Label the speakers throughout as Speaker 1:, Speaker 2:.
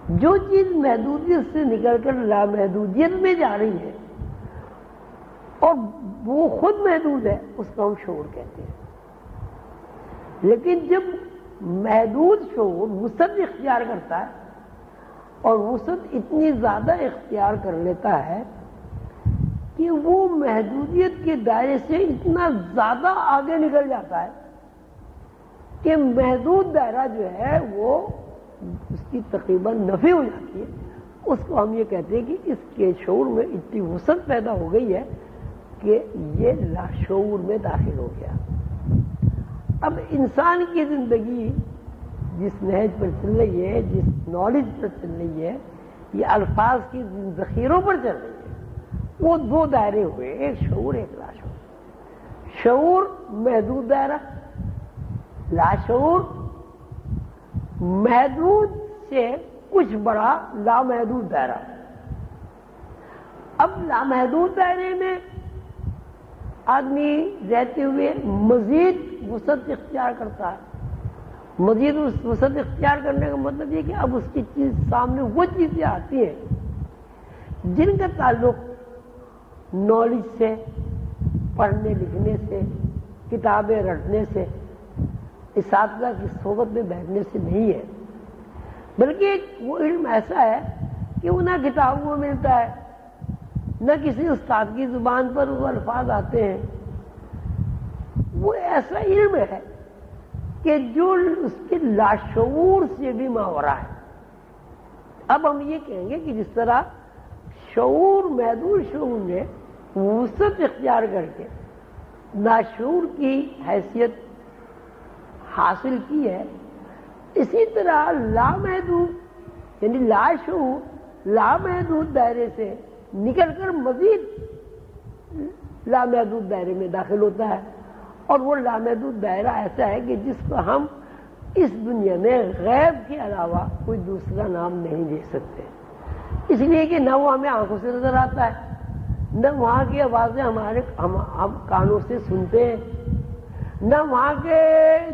Speaker 1: جو چیز محدودیت سے نکل کر لامحدودیت میں جا رہی ہے اور وہ خود محدود ہے، اس کو ہم شعور کہتے ہیں. لیکن جب محدود شعور وسعت اختیار کرتا ہے اور وسعت اتنی زیادہ اختیار کر لیتا ہے کہ وہ محدودیت کے دائرے سے اتنا زیادہ آگے نکل جاتا ہے کہ محدود دائرہ جو ہے وہ اس کی تقریباً نفی ہو جاتی ہے، اس کو ہم یہ کہتے ہیں کہ اس کے شعور میں اتنی وسعت پیدا ہو گئی ہے کہ یہ لاشعور میں داخل ہو گیا. اب انسان کی زندگی جس نہج پر چل رہی ہے، جس نالج پر چل رہی ہے، یہ الفاظ کی ذخیروں پر چل رہی ہے، وہ دو دائرے ہوئے، ایک شعور ایک لاشعور. شعور محدود دائرہ، لاشعور محدود سے کچھ بڑا لامحدود دائرہ. اب لامحدود دائرے میں آدمی رہتے ہوئے مزید وسعت اختیار کرتا ہے. مزید وسعت اختیار کرنے کا مطلب یہ کہ اب اس کی چیز سامنے وہ چیزیں آتی ہیں جن کا تعلق نالج سے، پڑھنے لکھنے سے، کتابیں رٹنے سے، اساتذہ کی صحبت میں بیٹھنے سے نہیں ہے، بلکہ وہ علم ایسا ہے کہ وہ نہ کتابوں میں ملتا ہے، نہ کسی استاد کی زبان پر وہ الفاظ آتے ہیں. وہ ایسا علم ہے کہ جو اس کے لاشعور سے بھی ماورا ہے. اب ہم یہ کہیں گے کہ جس طرح شعور محدود شعور نے وسعت اختیار کر کے لاشعور کی حیثیت حاصل کی ہے، اسی طرح لامحدود یعنی لاشعور لامحدود دائرے سے نکل کر مزید لامحدود دائرے میں داخل ہوتا ہے. اور وہ لامحدود دائرہ ایسا ہے کہ جس کو ہم اس دنیا میں غیب کے علاوہ کوئی دوسرا نام نہیں دے سکتے، اس لیے کہ نہ وہ ہمیں آنکھوں سے نظر آتا ہے، نہ وہاں کی آوازیں ہم کانوں سے سنتے ہیں، نہ وہاں کے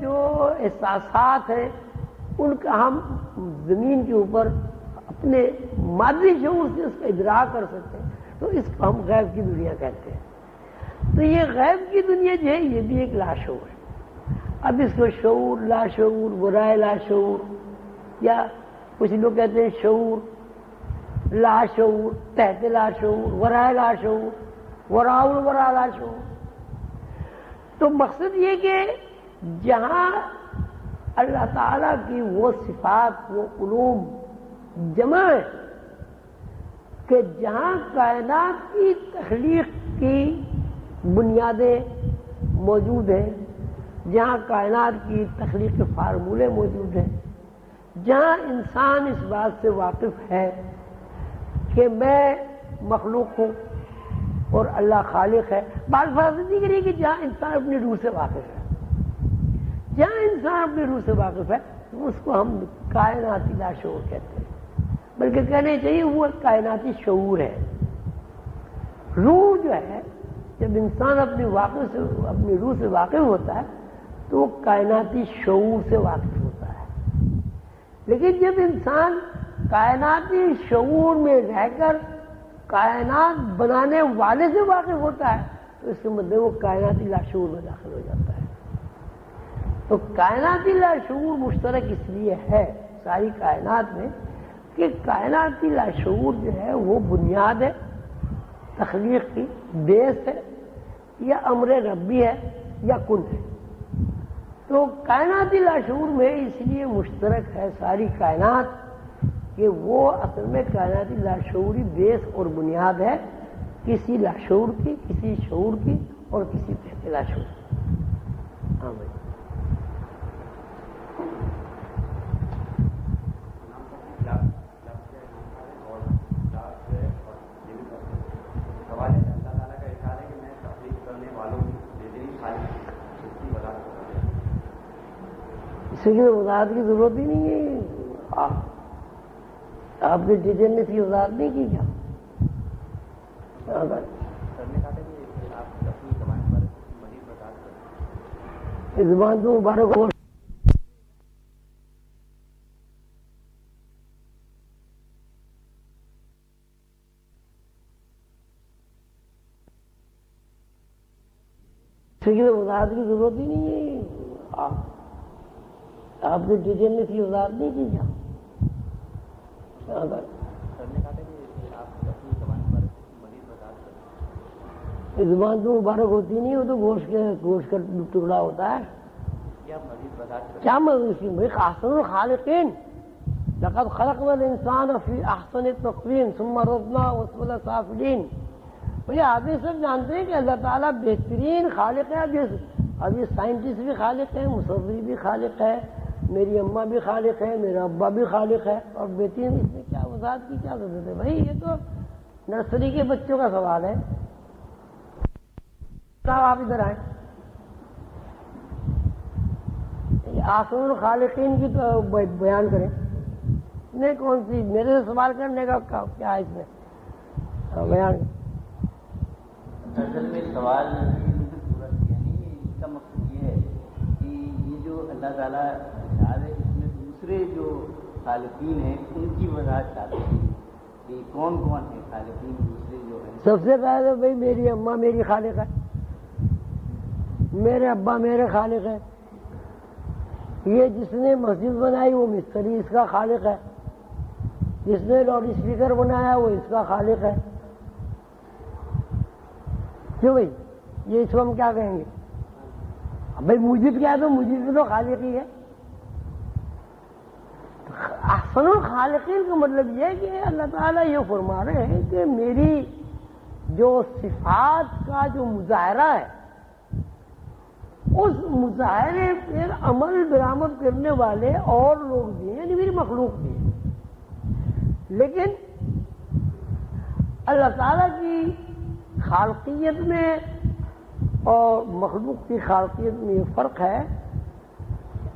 Speaker 1: جو احساسات ہیں ان کا ہم زمین کے اوپر اپنے مادی شعور سے اس کا ادراک کر سکتے ہیں. تو اس کو ہم غیب کی دنیا کہتے ہیں. تو یہ غیب کی دنیا جو ہے یہ بھی ایک لاشعور ہے. اب اس کو شعور، لاشعور، ورائے لاشعور، یا کچھ لوگ کہتے ہیں شعور، لاشعور، تحت لاشعور، ورائے لاشعور، وراء الورا لاشعور. تو مقصد یہ کہ جہاں اللہ تعالیٰ کی وہ صفات، وہ علوم جمع ہے کہ جہاں کائنات کی تخلیق کی بنیادیں موجود ہیں، جہاں کائنات کی تخلیق کے فارمولے موجود ہیں، جہاں انسان اس بات سے واقف ہے کہ میں مخلوق ہوں اور اللہ خالق ہے. بات فرض نہیں کریے کہ جہاں انسان اپنی روح سے واقف ہے، جہاں انسان اپنی روح سے واقف ہے اس کو ہم کائناتی لاشعور کہتے ہیں، بلکہ کہنے چاہیے وہ کائناتی شعور ہے. روح جو ہے جب انسان اپنی روح سے واقف ہوتا ہے تو وہ کائناتی شعور سے واقف ہوتا ہے. لیکن جب انسان کائناتی شعور میں رہ کر کائنات بنانے والے سے واقف ہوتا ہے تو اس کے مطلب وہ کائناتی لاشعور میں داخل ہو جاتا ہے. تو کائناتی لاشعور مشترک اس لیے ہے ساری کائنات میں کہ کائناتی لاشعور جو ہے وہ بنیاد ہے، تخلیق کی بیس ہے، یا امر ربی ہے، یا کن ہے. تو کائناتی لاشعور میں اس لیے مشترک ہے ساری کائنات کہ وہ اصل میں کائناتی لاشعوری بیس اور بنیاد ہے کسی لاشعور کی، کسی شعور کی اور کسی تحت لاشعور کی. ہاں بھائی. اس کی وضاحت کی ضرورت ہی نہیں ہے. آپ نے ڈیٹیل میں اس کی وضاحت نہیں کی کیا؟ زبان تو مبارک ہو. فکر وضاحت کی ضرورت ہی نہیں ہے. آپ نے ڈیٹیل میں کی وضاحت نہیں کی کیا؟ زبان تو مبارک ہوتی نہیں، وہ تو گوشت کا ٹکڑا ہوتا ہے. کیا مزید احسن الخالقین لقد خلقنا الانسان فی احسن تقویم ثم رددناه اسفل سافلین. بھئی آپ یہ سب جانتے ہیں کہ اللہ تعالیٰ بہترین خالق ہے. اب یہ سائنٹسٹ بھی خالق ہے، مصوری بھی خالق ہے، میری اماں بھی خالق ہے، میرا ابا بھی خالق ہے، اور بہترین اس میں کیا وضاحت کی کیا ضرورت ہے؟ بھائی یہ تو نرسری کے بچوں کا سوال ہے. آپ ادھر آئیں. احسن الخالقین کی تو بیان کریں. نہیں کون سی میرے سے سوال کرنے کا کیا ہے اس میں بیان؟
Speaker 2: اصل میں سوال پورا کیا نہیں ہے. اس کا مقصد یہ ہے کہ یہ جو اللہ تعالیٰ ارشاد ہے اس میں دوسرے جو خالقین ہیں ان کی وضاحت چاہتے ہیں کہ کون کون ہے خالقین دوسرے جو ہیں.
Speaker 1: سب سے پہلے بھائی میری اماں میری خالق ہے، میرے ابا میرے خالق ہے. یہ جس نے مسجد بنائی وہ مستری اس کا خالق ہے، جس نے لاؤڈ اسپیکر بنایا وہ اس کا خالق ہے. کیوں بھائی یہ اس کو ہم کیا کہیں گے؟ بھائی مجید کیا ہے تو مجید بھی تو خالق ہی ہے. احسن الخالقین کا مطلب یہ ہے کہ اللہ تعالیٰ یہ فرما رہے ہیں کہ میری جو صفات کا جو مظاہرہ ہے اس مظاہرے پر عمل درآمد کرنے والے اور لوگ بھی ہیں، یعنی میری مخلوق بھی ہے. لیکن اللہ تعالیٰ کی خالقیت میں اور مخلوق کی خالقیت میں یہ فرق ہے.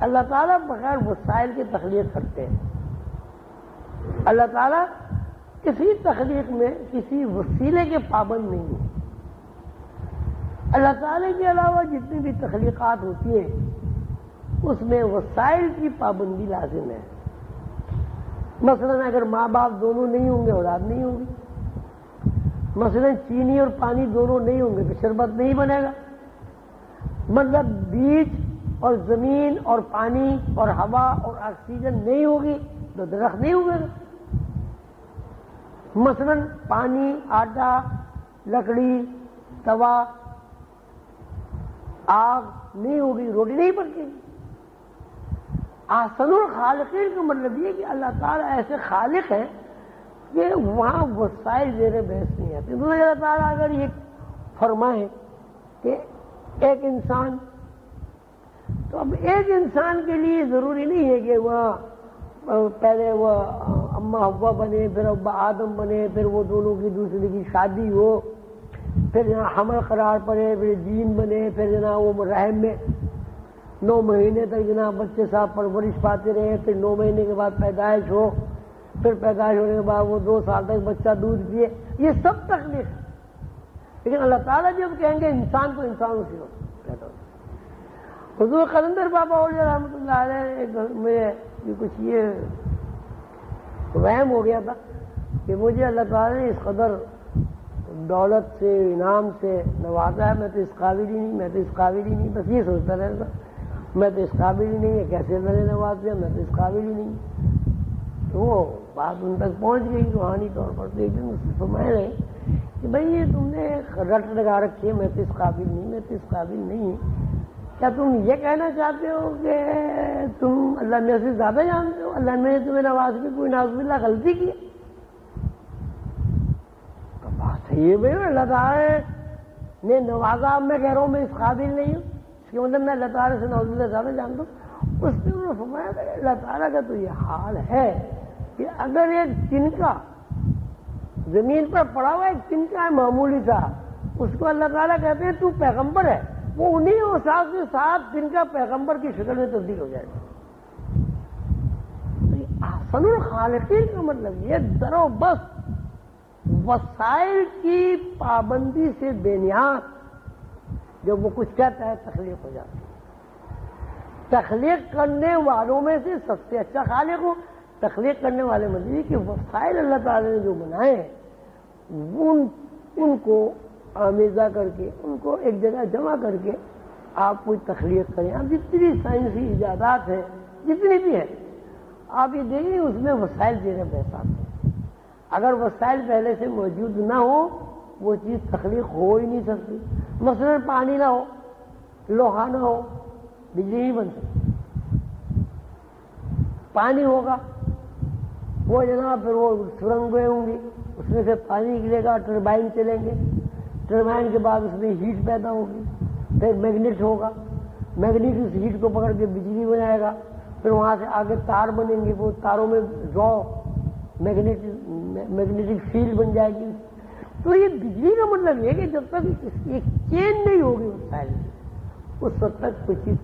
Speaker 1: اللہ تعالیٰ بغیر وسائل کی تخلیق کرتے ہیں. اللہ تعالیٰ کسی تخلیق میں کسی وسیلے کے پابند نہیں ہے. اللہ تعالیٰ کے علاوہ جتنی بھی تخلیقات ہوتی ہیں اس میں وسائل کی پابندی لازم ہے. مثلا اگر ماں باپ دونوں نہیں ہوں گے اولاد نہیں ہوگی. مثلا چینی اور پانی دونوں نہیں ہوں گے تو شربت نہیں بنے گا. مطلب بیج اور زمین اور پانی اور ہوا اور آکسیجن نہیں ہوگی تو درخت نہیں ہوگا. مثلا پانی، آٹا، لکڑی، توا، آگ نہیں ہوگی روٹی نہیں پکے گی. احسن الخالقین کا مطلب یہ کہ اللہ تعالیٰ ایسے خالق ہیں کہ وہاں وسائل زیر بحث نہیں آتے. اللہ تعالیٰ اگر یہ فرمائے کہ ایک انسان، تو اب ایک انسان کے لیے ضروری نہیں ہے کہ وہاں پہلے وہ اماں حوا بنے، پھر ابا آدم بنے، پھر وہ دونوں کی دوسرے کی شادی ہو، پھر جہاں حمل قرار پڑے، پھر جین بنے، پھر جناب وہ رحم میں 9 مہینے تک جناب بچے صاحب پرورش پاتے رہے، پھر 9 مہینے کے بعد پیدائش ہو، پھر پیدائش ہونے کے بعد وہ 2 سال تک بچہ دودھ پیے. یہ سب تخلیق ہے. لیکن اللہ تعالیٰ جب کہیں گے انسان تو انسان اسی وقت پیدا ہوتا. حضور قلندر بابا اولیاء رحمۃ اللہ علیہ مجھے کچھ یہ وہم ہو گیا تھا کہ مجھے اللہ تعالیٰ نے اس قدر دولت سے انعام سے نوازا ہے، میں تو اس قابل ہی نہیں، میں تو اس قابل ہی نہیں. بس یہ سوچتا رہتا میں تو اس قابل ہی نہیں ہے، کیسے میں نے نواز دیا، میں تو اس قابل ہی نہیں. تو وہ بات ان تک پہنچ گئی روحانی طور پر. تو ایک دن اس سے فرمایا رہے کہ بھائی یہ تم نے رٹ لگا رکھی ہے، میں تو اس قابل نہیں، میں تو اس قابل نہیں. کیا تم یہ کہنا چاہتے ہو کہ تم اللہ میں سے زیادہ جانتے ہو؟ اللہ میں نے تمہیں نواز کی کوئی ناز باللہ غلطی کی؟ تو بات ہے یہ بھائی اللہ تعالیٰ نے نوازا، میں کہہ رہا ہوں میں اس قابل نہیں ہوں، اس کے مطلب میں اللہ تعالیٰ سے ناز باللہ زیادہ جانتا ہوں. اس نے انہوں نے فرمایا کہ اللہ تعالیٰ کا تو یہ حال ہے کہ اگر ایک تنکا زمین پر پڑا ہوا ایک تنکا ہے معمولی سا، اس کو اللہ تعالیٰ کہتے ہیں تو پیغمبر ہے، وہ انہی اوصاف کے ساتھ تنکا پیغمبر کی شکل میں تبدیل ہو جائے گا. احسن الخالقین کا مطلب یہ در و بس وسائل کی پابندی سے بے نیاز جب وہ کچھ کہتا ہے تخلیق ہو جاتی ہے. تخلیق کرنے والوں میں سے سب سے اچھا خالق ہو. تخلیق کرنے والے مطلب کہ وسائل اللہ تعالی نے جو بنائے ہیں ان کو آمیزہ کر کے ان کو ایک جگہ جمع کر کے آپ کوئی تخلیق کریں. اب جتنی سائنسی ایجادات ہیں جتنی بھی ہیں آپ یہ دیکھیں اس میں وسائل دینے پیسہ آتے ہیں. اگر وسائل پہلے سے موجود نہ ہو وہ چیز تخلیق ہو ہی نہیں سکتی. مثلا پانی نہ ہو، لوہا نہ ہو، بجلی نہیں بن سکتی. پانی ہوگا وہ جناب پھر وہ سرنگیں ہوں گی، اس میں سے پانی نکلے گا، ٹربائن چلیں گے، ٹربائن کے بعد اس میں ہیٹ پیدا ہوگی، پھر میگنیٹ ہوگا، میگنیٹ اس ہیٹ کو پکڑ کے بجلی بنائے گا، پھر وہاں سے آگے تار بنیں گے، وہ تاروں میں ڈرا میگنیٹک فیلڈ بن جائے گی. تو یہ بجلی کا مطلب یہ کہ جب تک ایک چین نہیں ہوگی وسائل اس وقت تک کوئی چیز